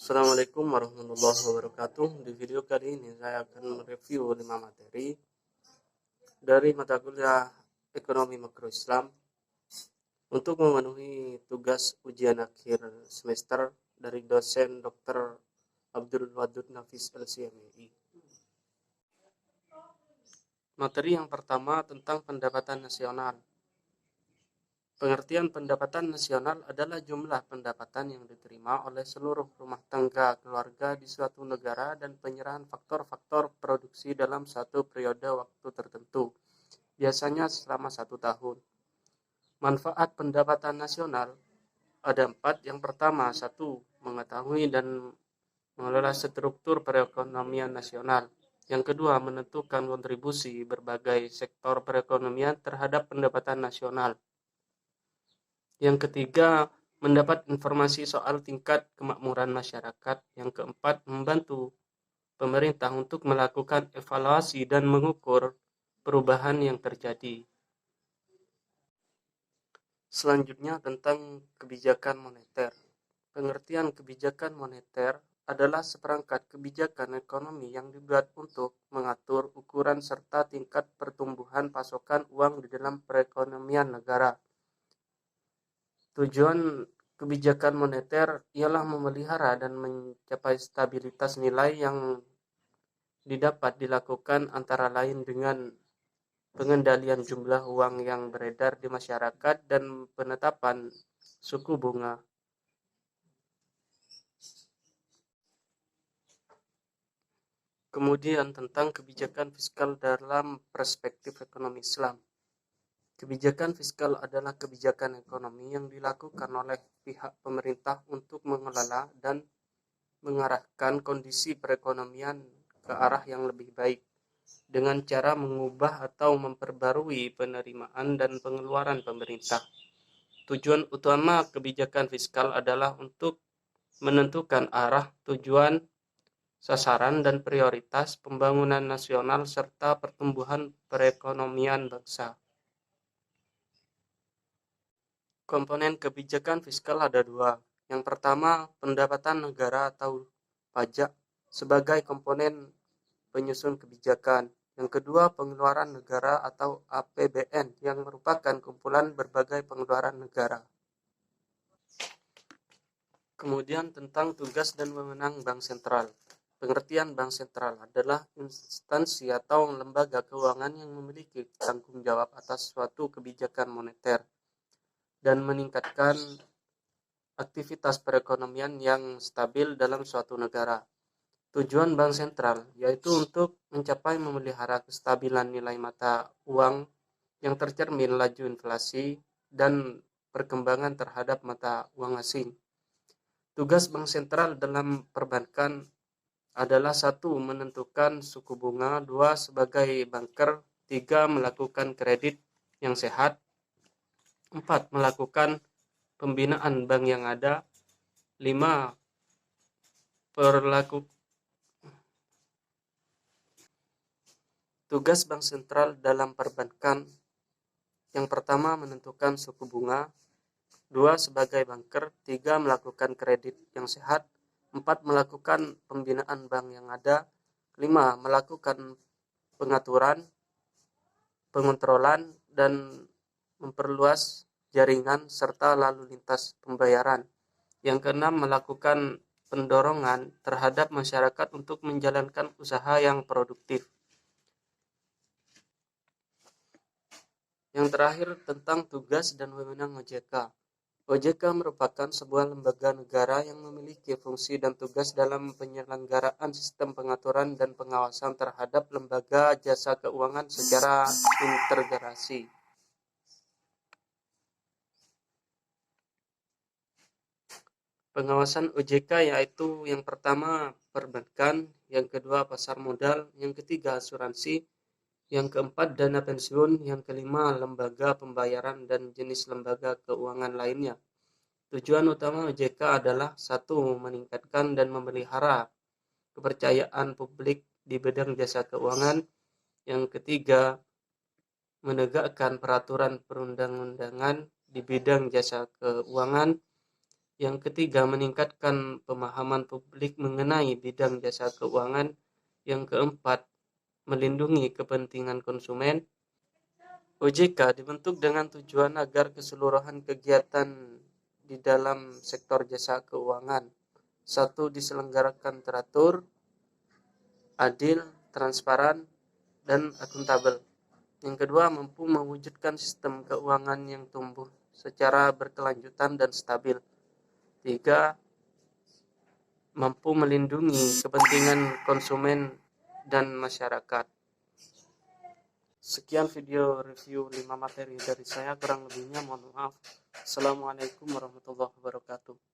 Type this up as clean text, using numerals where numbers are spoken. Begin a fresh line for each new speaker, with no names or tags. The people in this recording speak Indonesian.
Assalamualaikum warahmatullahi wabarakatuh. Di video kali ini saya akan mereview 5 materi dari mata kuliah Ekonomi Makro Islam untuk memenuhi tugas ujian akhir semester dari dosen Dr. Abdul Wadud Nafis LCMI. Materi yang pertama tentang pendapatan nasional. Pengertian pendapatan nasional adalah jumlah pendapatan yang diterima oleh seluruh rumah tangga keluarga di suatu negara dan penyerahan faktor-faktor produksi dalam satu periode waktu tertentu, biasanya selama 1 tahun. Manfaat pendapatan nasional ada 4. Yang pertama, 1. Mengetahui dan mengelola struktur perekonomian nasional. Yang kedua, menentukan kontribusi berbagai sektor perekonomian terhadap pendapatan nasional. Yang ketiga, mendapat informasi soal tingkat kemakmuran masyarakat. Yang keempat, membantu pemerintah untuk melakukan evaluasi dan mengukur perubahan yang terjadi. Selanjutnya tentang kebijakan moneter. Pengertian kebijakan moneter adalah seperangkat kebijakan ekonomi yang dibuat untuk mengatur ukuran serta tingkat pertumbuhan pasokan uang di dalam perekonomian negara. Tujuan kebijakan moneter ialah memelihara dan mencapai stabilitas nilai yang didapat dilakukan antara lain dengan pengendalian jumlah uang yang beredar di masyarakat dan penetapan suku bunga. Kemudian tentang kebijakan fiskal dalam perspektif ekonomi Islam. Kebijakan fiskal adalah kebijakan ekonomi yang dilakukan oleh pihak pemerintah untuk mengelola dan mengarahkan kondisi perekonomian ke arah yang lebih baik dengan cara mengubah atau memperbarui penerimaan dan pengeluaran pemerintah. Tujuan utama kebijakan fiskal adalah untuk menentukan arah, tujuan, sasaran, dan prioritas pembangunan nasional serta pertumbuhan perekonomian bangsa. Komponen kebijakan fiskal ada 2. Yang pertama, pendapatan negara atau pajak sebagai komponen penyusun kebijakan. Yang kedua, pengeluaran negara atau APBN yang merupakan kumpulan berbagai pengeluaran negara. Kemudian tentang tugas dan wewenang Bank Sentral. Pengertian Bank Sentral adalah instansi atau lembaga keuangan yang memiliki tanggung jawab atas suatu kebijakan moneter dan meningkatkan aktivitas perekonomian yang stabil dalam suatu negara. Tujuan Bank Sentral yaitu untuk mencapai memelihara kestabilan nilai mata uang yang tercermin laju inflasi dan perkembangan terhadap mata uang asing. Tugas Bank Sentral dalam perbankan adalah 1. Menentukan suku bunga, 2. Sebagai banker, 3. Melakukan kredit yang sehat, 4. Melakukan pembinaan bank yang ada, 5. Tugas Bank Sentral dalam perbankan yang pertama menentukan suku bunga, 2. Sebagai banker, 3. Melakukan kredit yang sehat, 4. Melakukan pembinaan bank yang ada, 5. Melakukan pengaturan, pengontrolan, dan memperluas jaringan serta lalu lintas pembayaran. Yang keenam, melakukan pendorongan terhadap masyarakat untuk menjalankan usaha yang produktif. Yang terakhir tentang tugas dan wewenang OJK. OJK merupakan sebuah lembaga negara yang memiliki fungsi dan tugas dalam penyelenggaraan sistem pengaturan dan pengawasan terhadap lembaga jasa keuangan secara integrasi. Pengawasan OJK yaitu yang pertama perbankan, yang kedua pasar modal, yang ketiga asuransi, yang keempat dana pensiun, yang kelima lembaga pembayaran dan jenis lembaga keuangan lainnya. Tujuan utama OJK adalah 1. Meningkatkan dan memelihara kepercayaan publik di bidang jasa keuangan. Yang ketiga, menegakkan peraturan perundang-undangan di bidang jasa keuangan. Yang ketiga, meningkatkan pemahaman publik mengenai bidang jasa keuangan. Yang keempat, melindungi kepentingan konsumen. OJK dibentuk dengan tujuan agar keseluruhan kegiatan di dalam sektor jasa keuangan satu, diselenggarakan teratur, adil, transparan, dan akuntabel. Yang kedua, mampu mewujudkan sistem keuangan yang tumbuh secara berkelanjutan dan stabil. Tiga, mampu melindungi kepentingan konsumen dan masyarakat. Sekian video review 5 materi dari saya, kurang lebihnya mohon maaf. Assalamualaikum warahmatullahi wabarakatuh.